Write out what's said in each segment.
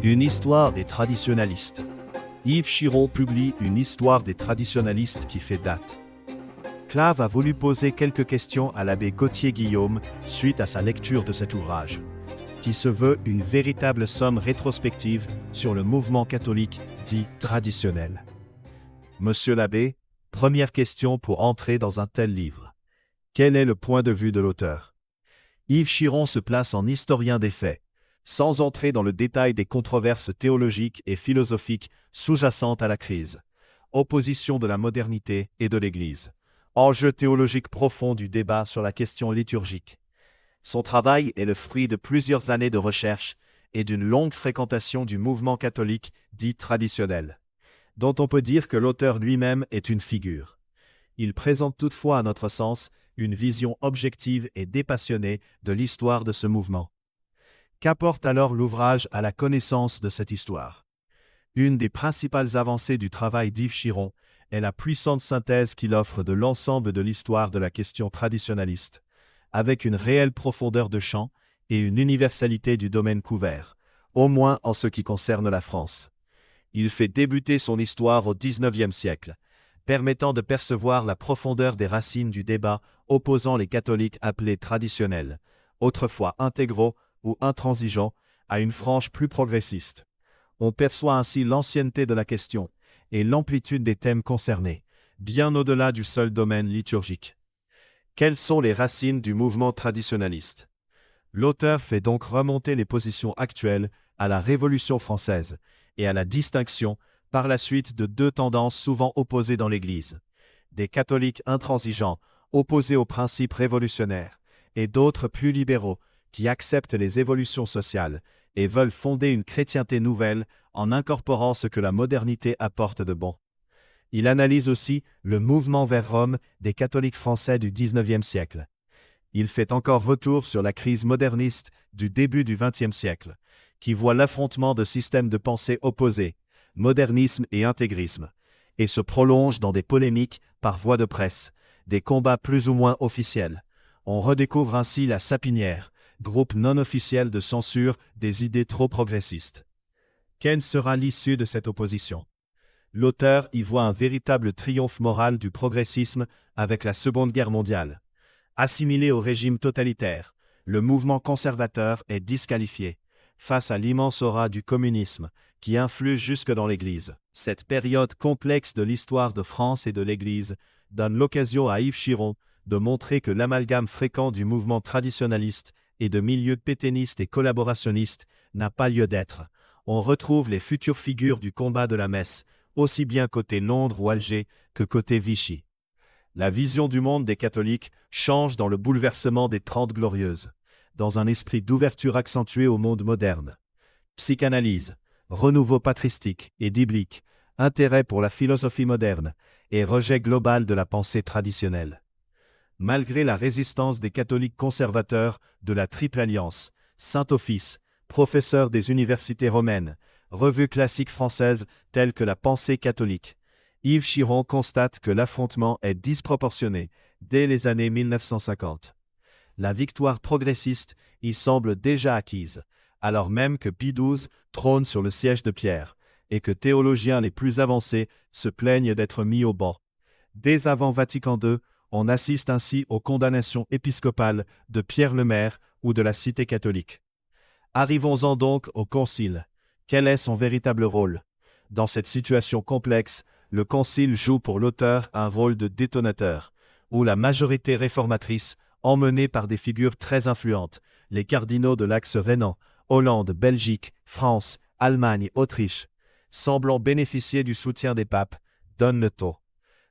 Une histoire des traditionalistes. Yves Chiron publie une histoire des traditionalistes qui fait date. Clave a voulu poser quelques questions à l'abbé Gauthier-Guillaume suite à sa lecture de cet ouvrage, qui se veut une véritable somme rétrospective sur le mouvement catholique dit traditionnel. Monsieur l'abbé, première question pour entrer dans un tel livre. Quel est le point de vue de l'auteur? Yves Chiron se place en historien des faits, sans entrer dans le détail des controverses théologiques et philosophiques sous-jacentes à la crise, opposition de la modernité et de l'Église, enjeu théologique profond du débat sur la question liturgique. Son travail est le fruit de plusieurs années de recherche et d'une longue fréquentation du mouvement catholique dit traditionnel, dont on peut dire que l'auteur lui-même est une figure. Il présente toutefois à notre sens une vision objective et dépassionnée de l'histoire de ce mouvement. Qu'apporte alors l'ouvrage à la connaissance de cette histoire? Une des principales avancées du travail d'Yves Chiron est la puissante synthèse qu'il offre de l'ensemble de l'histoire de la question traditionnaliste, avec une réelle profondeur de champ et une universalité du domaine couvert, au moins en ce qui concerne la France. Il fait débuter son histoire au XIXe siècle, permettant de percevoir la profondeur des racines du débat opposant les catholiques appelés traditionnels, autrefois intégraux ou intransigeants, à une frange plus progressiste. On perçoit ainsi l'ancienneté de la question et l'amplitude des thèmes concernés, bien au-delà du seul domaine liturgique. Quelles sont les racines du mouvement traditionnaliste? L'auteur fait donc remonter les positions actuelles à la Révolution française et à la distinction, par la suite, de deux tendances souvent opposées dans l'Église. Des catholiques intransigeants, opposés aux principes révolutionnaires, et d'autres plus libéraux, qui acceptent les évolutions sociales et veulent fonder une chrétienté nouvelle en incorporant ce que la modernité apporte de bon. Il analyse aussi le mouvement vers Rome des catholiques français du XIXe siècle. Il fait encore retour sur la crise moderniste du début du XXe siècle, qui voit l'affrontement de systèmes de pensée opposés, modernisme et intégrisme, et se prolonge dans des polémiques par voie de presse, des combats plus ou moins officiels. On redécouvre ainsi la Sapinière, groupe non officiel de censure des idées trop progressistes. Quelle sera l'issue de cette opposition? L'auteur y voit un véritable triomphe moral du progressisme avec la Seconde Guerre mondiale. Assimilé au régime totalitaire, le mouvement conservateur est disqualifié face à l'immense aura du communisme qui influe jusque dans l'Église. Cette période complexe de l'histoire de France et de l'Église donne l'occasion à Yves Chiron de montrer que l'amalgame fréquent du mouvement traditionnaliste et de milieux pétainistes et collaborationnistes n'a pas lieu d'être. On retrouve les futures figures du combat de la messe, aussi bien côté Londres ou Alger que côté Vichy. La vision du monde des catholiques change dans le bouleversement des Trente Glorieuses, dans un esprit d'ouverture accentué au monde moderne. Psychanalyse, renouveau patristique et biblique, intérêt pour la philosophie moderne et rejet global de la pensée traditionnelle. Malgré la résistance des catholiques conservateurs de la Triple Alliance, Saint-Office, professeur des universités romaines, revues classiques françaises telles que la Pensée catholique, Yves Chiron constate que l'affrontement est disproportionné dès les années 1950. La victoire progressiste y semble déjà acquise, alors même que Pie XII trône sur le siège de Pierre, et que théologiens les plus avancés se plaignent d'être mis au banc. Dès avant Vatican II, on assiste ainsi aux condamnations épiscopales de Pierre le Maire ou de la Cité catholique. Arrivons-en donc au Concile. Quel est son véritable rôle? Dans cette situation complexe, le Concile joue pour l'auteur un rôle de détonateur, où la majorité réformatrice, emmenée par des figures très influentes, les cardinaux de l'axe rhénan, Hollande, Belgique, France, Allemagne, Autriche, semblant bénéficier du soutien des papes, donne le ton.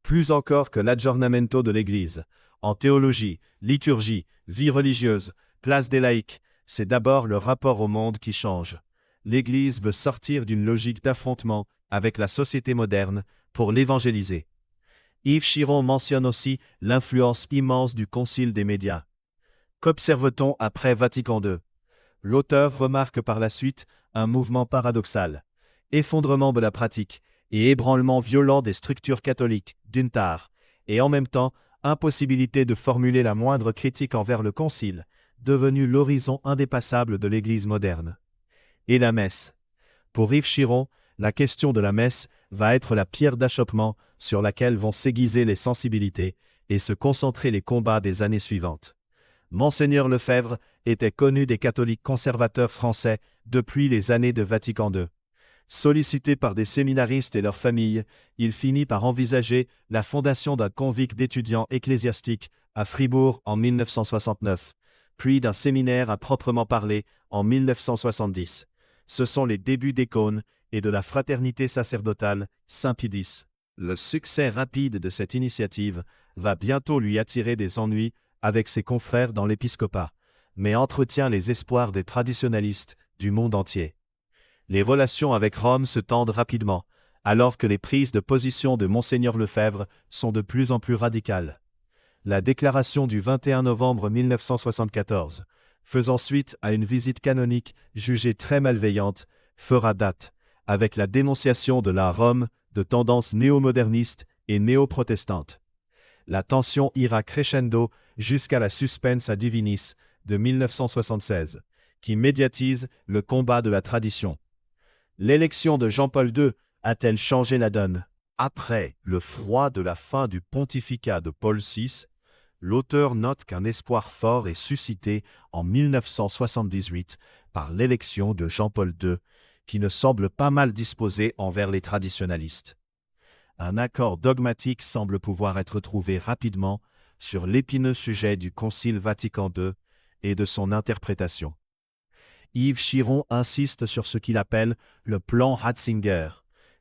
Plus encore que l'aggiornamento de l'Église, en théologie, liturgie, vie religieuse, place des laïcs, c'est d'abord le rapport au monde qui change. L'Église veut sortir d'une logique d'affrontement avec la société moderne pour l'évangéliser. Yves Chiron mentionne aussi l'influence immense du Concile des médias. Qu'observe-t-on après Vatican II? L'auteur remarque par la suite un mouvement paradoxal. Effondrement de la pratique et ébranlement violent des structures catholiques, d'une part, et en même temps, impossibilité de formuler la moindre critique envers le Concile, devenu l'horizon indépassable de l'Église moderne. Et la messe. Pour Yves Chiron, la question de la messe va être la pierre d'achoppement sur laquelle vont s'aiguiser les sensibilités et se concentrer les combats des années suivantes. Monseigneur Lefebvre était connu des catholiques conservateurs français depuis les années de Vatican II. Sollicité par des séminaristes et leurs familles, il finit par envisager la fondation d'un convict d'étudiants ecclésiastiques à Fribourg en 1969, puis d'un séminaire à proprement parler en 1970. Ce sont les débuts des cônes et de la fraternité sacerdotale Saint-Pie X. Le succès rapide de cette initiative va bientôt lui attirer des ennuis avec ses confrères dans l'épiscopat, mais entretient les espoirs des traditionalistes du monde entier. Les relations avec Rome se tendent rapidement, alors que les prises de position de Monseigneur Lefebvre sont de plus en plus radicales. La déclaration du 21 novembre 1974, faisant suite à une visite canonique jugée très malveillante, fera date, avec la dénonciation de la Rome de tendance néo-moderniste et néo-protestante. La tension ira crescendo jusqu'à la Suspensa Divinis de 1976, qui médiatise le combat de la tradition. L'élection de Jean-Paul II a-t-elle changé la donne? Après le froid de la fin du pontificat de Paul VI, l'auteur note qu'un espoir fort est suscité en 1978 par l'élection de Jean-Paul II, qui ne semble pas mal disposé envers les traditionalistes. Un accord dogmatique semble pouvoir être trouvé rapidement sur l'épineux sujet du Concile Vatican II et de son interprétation. Yves Chiron insiste sur ce qu'il appelle le plan Ratzinger,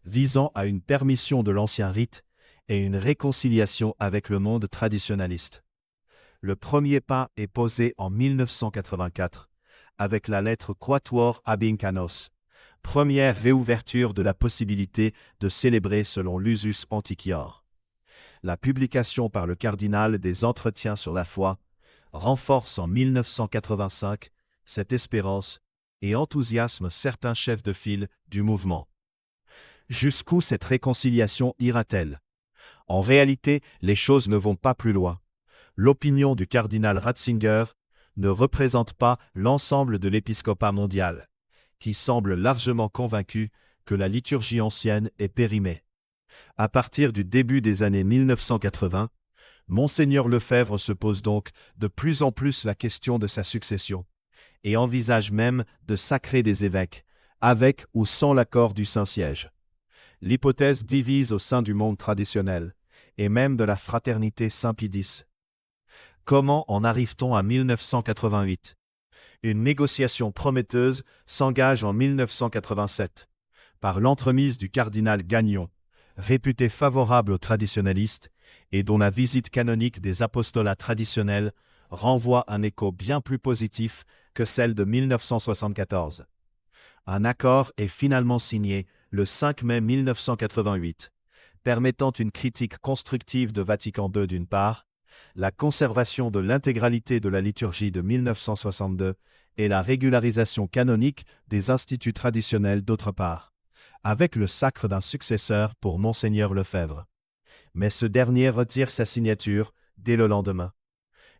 visant à une permission de l'ancien rite et une réconciliation avec le monde traditionnaliste. Le premier pas est posé en 1984, avec la lettre Quatuor Abincanos, première réouverture de la possibilité de célébrer selon l'usus anticior. La publication par le cardinal des Entretiens sur la foi renforce en 1985 cette espérance et enthousiasme certains chefs de file du mouvement. Jusqu'où cette réconciliation ira-t-elle? En réalité, les choses ne vont pas plus loin. L'opinion du cardinal Ratzinger ne représente pas l'ensemble de l'épiscopat mondial, qui semble largement convaincu que la liturgie ancienne est périmée. À partir du début des années 1980, Monseigneur Lefebvre se pose donc de plus en plus la question de sa succession, et envisage même de sacrer des évêques, avec ou sans l'accord du Saint-Siège. L'hypothèse divise au sein du monde traditionnel, et même de la fraternité Saint-Pie X. Comment en arrive-t-on à 1988? Une négociation prometteuse s'engage en 1987, par l'entremise du cardinal Gagnon, réputé favorable aux traditionalistes, et dont la visite canonique des apostolats traditionnels renvoie un écho bien plus positif que celle de 1974. Un accord est finalement signé le 5 mai 1988, permettant une critique constructive de Vatican II d'une part, la conservation de l'intégralité de la liturgie de 1962 et la régularisation canonique des instituts traditionnels d'autre part, avec le sacre d'un successeur pour Monseigneur Lefebvre. Mais ce dernier retire sa signature dès le lendemain.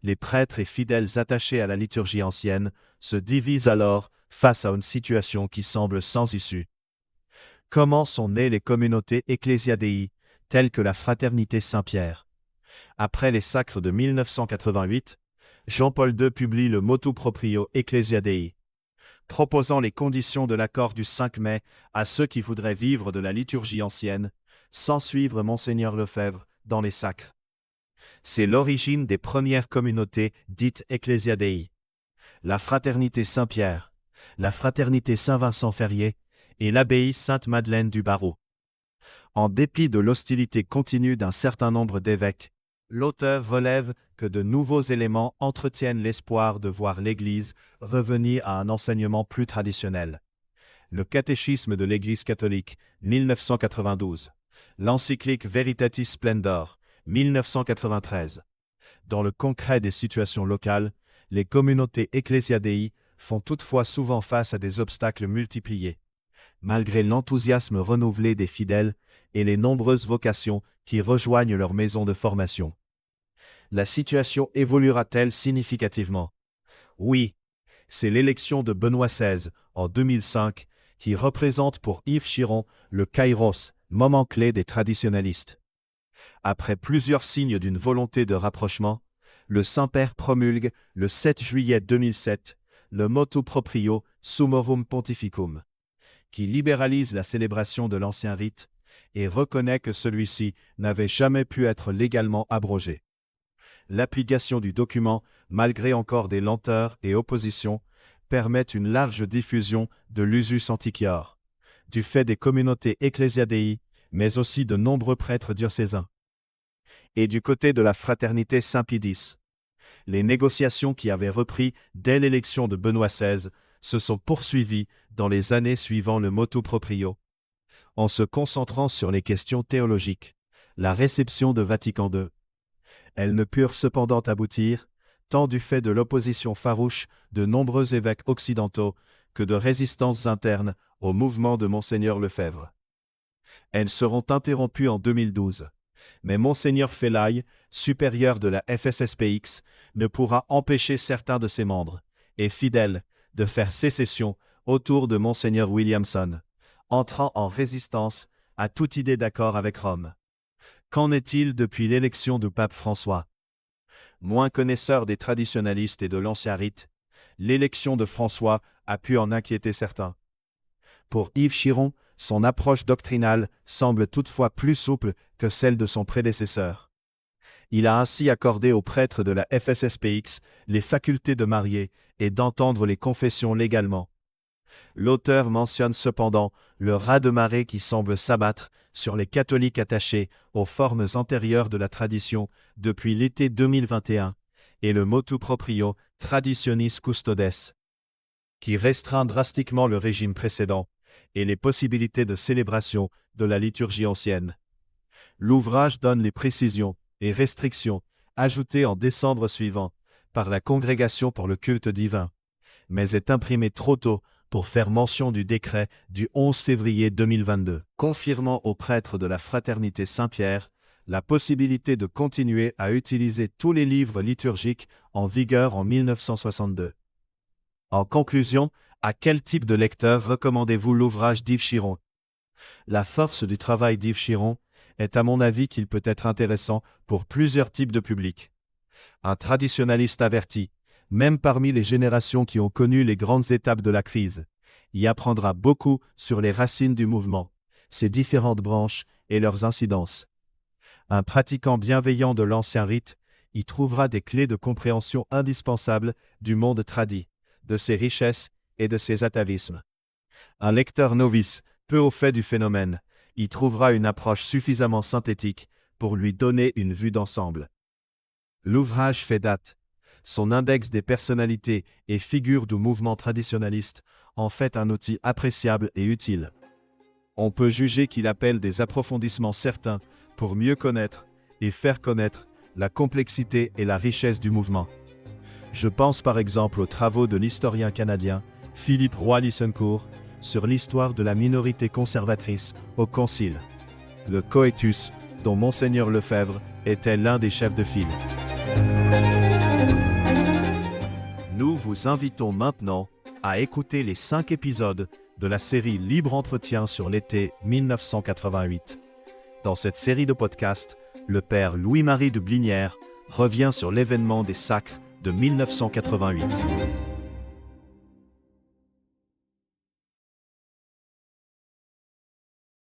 Les prêtres et fidèles attachés à la liturgie ancienne se divisent alors face à une situation qui semble sans issue. Comment sont nées les communautés Ecclesiadei, telles que la Fraternité Saint-Pierre? Après les sacres de 1988, Jean-Paul II publie le Motu Proprio Ecclesiadei, proposant les conditions de l'accord du 5 mai à ceux qui voudraient vivre de la liturgie ancienne, sans suivre Monseigneur Lefebvre dans les sacres. C'est l'origine des premières communautés dites Ecclesiadei. La Fraternité Saint-Pierre, la Fraternité Saint-Vincent-Ferrier et l'abbaye Sainte-Madeleine du Barreau. En dépit de l'hostilité continue d'un certain nombre d'évêques, l'auteur relève que de nouveaux éléments entretiennent l'espoir de voir l'Église revenir à un enseignement plus traditionnel. Le catéchisme de l'Église catholique, 1992. L'encyclique Veritatis Splendor, 1993. Dans le concret des situations locales, les communautés Ecclesiadei font toutefois souvent face à des obstacles multipliés, malgré l'enthousiasme renouvelé des fidèles et les nombreuses vocations qui rejoignent leur maison de formation. La situation évoluera-t-elle significativement? Oui, c'est l'élection de Benoît XVI, en 2005, qui représente pour Yves Chiron le kairos, moment clé des traditionalistes. Après plusieurs signes d'une volonté de rapprochement, le Saint-Père promulgue le 7 juillet 2007 le motu proprio Summorum Pontificum, qui libéralise la célébration de l'ancien rite et reconnaît que celui-ci n'avait jamais pu être légalement abrogé. L'application du document, malgré encore des lenteurs et oppositions, permet une large diffusion de l'usus antiquior, du fait des communautés ecclesiadei, mais aussi de nombreux prêtres diocésains. Et du côté de la fraternité Saint-Pie X, les négociations qui avaient repris dès l'élection de Benoît XVI se sont poursuivies dans les années suivant le motu proprio, en se concentrant sur les questions théologiques, la réception de Vatican II. Elles ne purent cependant aboutir, tant du fait de l'opposition farouche de nombreux évêques occidentaux que de résistances internes au mouvement de Monseigneur Lefebvre. Elles seront interrompues en 2012, mais Monseigneur Fellaï, supérieur de la FSSPX, ne pourra empêcher certains de ses membres, et fidèles, de faire sécession autour de Monseigneur Williamson, entrant en résistance à toute idée d'accord avec Rome. Qu'en est-il depuis l'élection du pape François ? Moins connaisseur des traditionalistes et de l'ancien rite, l'élection de François a pu en inquiéter certains. Pour Yves Chiron, son approche doctrinale semble toutefois plus souple que celle de son prédécesseur. Il a ainsi accordé aux prêtres de la FSSPX les facultés de marier et d'entendre les confessions légalement. L'auteur mentionne cependant le raz-de-marée qui semble s'abattre sur les catholiques attachés aux formes antérieures de la tradition depuis l'été 2021 et le motu proprio Traditionis Custodes, qui restreint drastiquement le régime précédent et les possibilités de célébration de la liturgie ancienne. L'ouvrage donne les précisions et restrictions ajoutées en décembre suivant par la Congrégation pour le culte divin, mais est imprimé trop tôt pour faire mention du décret du 11 février 2022, confirmant aux prêtres de la Fraternité Saint-Pierre la possibilité de continuer à utiliser tous les livres liturgiques en vigueur en 1962. En conclusion, à quel type de lecteur recommandez-vous l'ouvrage d'Yves Chiron ? La force du travail d'Yves Chiron est à mon avis qu'il peut être intéressant pour plusieurs types de publics. Un traditionnaliste averti, même parmi les générations qui ont connu les grandes étapes de la crise, y apprendra beaucoup sur les racines du mouvement, ses différentes branches et leurs incidences. Un pratiquant bienveillant de l'ancien rite y trouvera des clés de compréhension indispensables du monde tradit, de ses richesses et de ses atavismes. Un lecteur novice, peu au fait du phénomène, y trouvera une approche suffisamment synthétique pour lui donner une vue d'ensemble. L'ouvrage fait date. Son index des personnalités et figures du mouvement traditionnaliste en fait un outil appréciable et utile. On peut juger qu'il appelle des approfondissements certains pour mieux connaître et faire connaître la complexité et la richesse du mouvement. Je pense par exemple aux travaux de l'historien canadien Philippe Roy-Lysencourt sur l'histoire de la minorité conservatrice au Concile, le Coetus, dont Monseigneur Lefebvre était l'un des chefs de file. Nous vous invitons maintenant à écouter les 5 épisodes de la série Libre Entretien sur l'été 1988. Dans cette série de podcasts, le père Louis-Marie de Blinière revient sur l'événement des sacres de 1988.